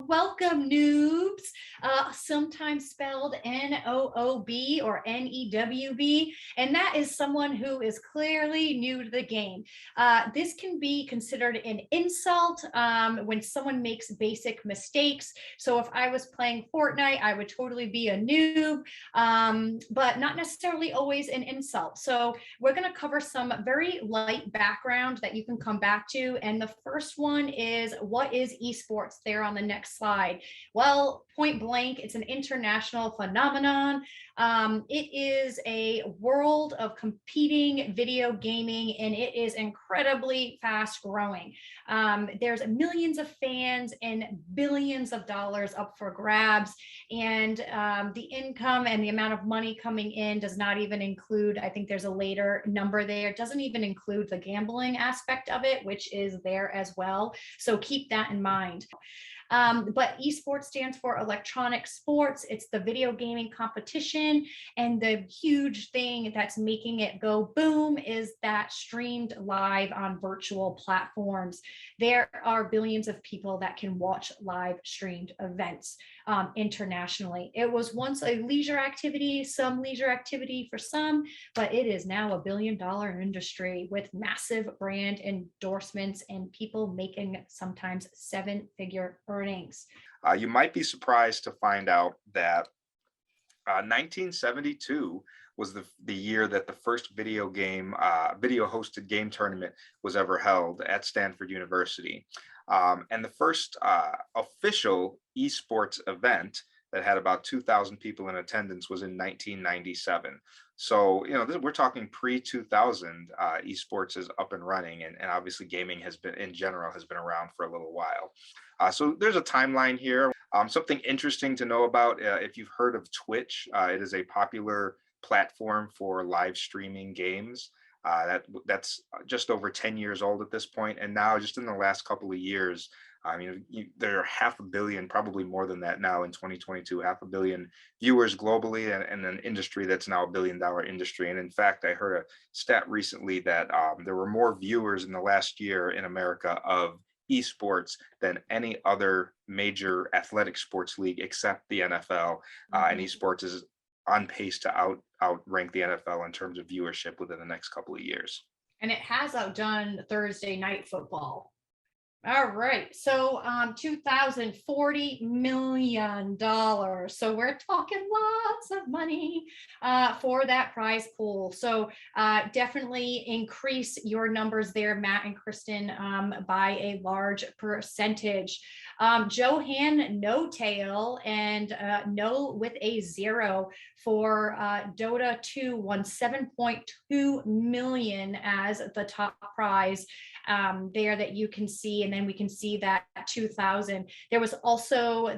Welcome, noobs, sometimes spelled N-O-O-B or N-E-W-B, and that is someone who is clearly new to the game. This can be considered an insult when someone makes basic mistakes. So if I was playing Fortnite, I would totally be a noob, but not necessarily always an insult. So we're going to cover some very light background that you can come back to. And the first one is, what is esports? There on the next slide. Well, point blank, it's an international phenomenon. It is a world of competing video gaming, and it is incredibly fast growing. There's millions of fans and billions of dollars up for grabs, and the income and the amount of money coming in does not even include, I think there's a later number there, it doesn't even include the gambling aspect of it, which is there as well. So keep that in mind. But esports stands for electronic sports. It's the video gaming competition. And the huge thing that's making it go boom is that streamed live on virtual platforms. There are billions of people that can watch live streamed events internationally. It was once a leisure activity, some leisure activity for some, but it is now a billion-dollar industry with massive brand endorsements and people making sometimes seven-figure earnings. You might be surprised to find out that 1972 was the year that the first video hosted game tournament was ever held at Stanford University. And the first official esports event that had about 2,000 people in attendance was in 1997. So, we're talking pre-2000, esports is up and running, and obviously gaming has been, in general, has been around for a little while. So there's a timeline here. Something interesting to know about, if you've heard of Twitch, it is a popular platform for live streaming games. That's just over 10 years old at this point, and now just in the last couple of years, there are 500 million, probably more than that now in 2022, 500 million viewers globally, and an industry that's now $1 billion industry. And in fact, I heard a stat recently that there were more viewers in the last year in America of esports than any other major athletic sports league except the NFL. And esports is on pace to outrank the NFL in terms of viewership within the next couple of years. And it has outdone Thursday night football. All right, so $2,040 million. So we're talking lots of money for that prize pool. So definitely increase your numbers there, Matt and Kristen, by a large percentage. Johan No Tail and No with a zero for Dota 2 won 7.2 million as the top prize there that you can see. And then we can see that 2000. There was also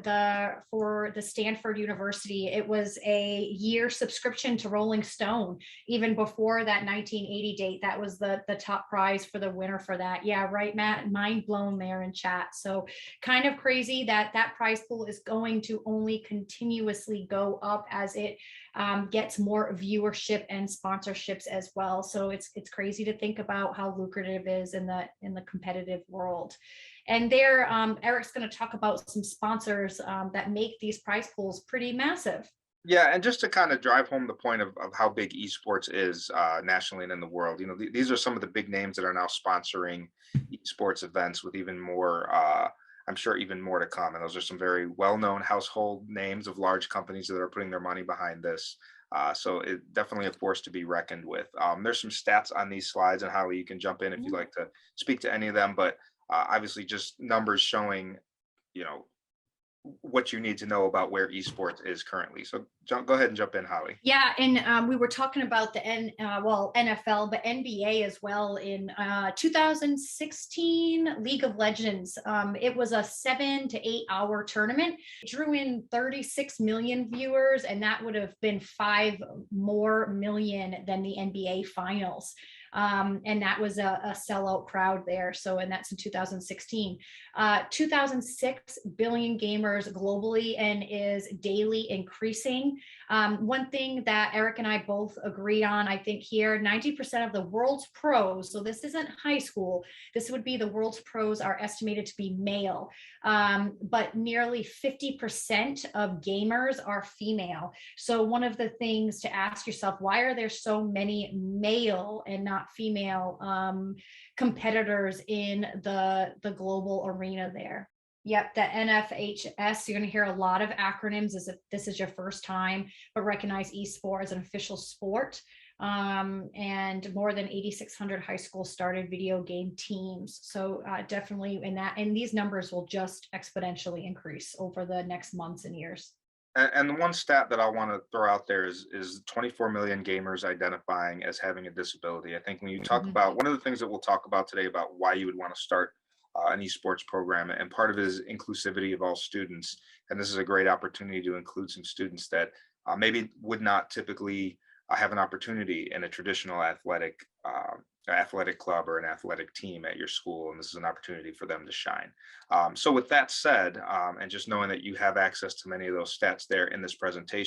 for the Stanford University, it was a year subscription to Rolling Stone. Even before that 1980 date, that was the top prize for the winner for that. Yeah, right, Matt? Mind blown there in chat. So kind of crazy that prize pool is going to only continuously go up as it gets more viewership and sponsorships as well. So it's crazy to think about how lucrative it is in the competitive world. And there, Eric's going to talk about some sponsors that make these prize pools pretty massive. Yeah, and just to kind of drive home the point of how big esports is nationally and in the world, these are some of the big names that are now sponsoring esports events, with even more, I'm sure even more to come. And those are some very well-known household names of large companies that are putting their money behind this. So it's definitely a force to be reckoned with. There's some stats on these slides, and Holly, you can jump in if you'd like to speak to any of them, but obviously just numbers showing, what you need to know about where esports is currently. So go ahead and jump in, Holly. Yeah, and we were talking about the NFL, but NBA as well. In 2016, League of Legends, it was a 7 to 8 hour tournament. It drew in 36 million viewers, and that would have been 5 more million than the NBA finals. And that was a sellout crowd there. So, and that's in 2016. 2006 billion gamers globally and is daily increasing. One thing that Eric and I both agree on, I think here, 90% of the world's pros, so this isn't high school, this would be the world's pros are estimated to be male, but nearly 50% of gamers are female. So one of the things to ask yourself, why are there so many male and not female competitors in the global arena there? Yep, the NFHS, you're going to hear a lot of acronyms as if this is your first time, but recognize esports as an official sport. And more than 8,600 high schools started video game teams. So definitely in that, and these numbers will just exponentially increase over the next months and years. And the one stat that I want to throw out there is 24 million gamers identifying as having a disability. I think when you talk about, one of the things that we'll talk about today about why you would want to start an esports program, and part of it is inclusivity of all students. And this is a great opportunity to include some students that maybe would not typically have an opportunity in a traditional athletic club or an athletic team at your school, and this is an opportunity for them to shine. So with that said, and just knowing that you have access to many of those stats there in this presentation,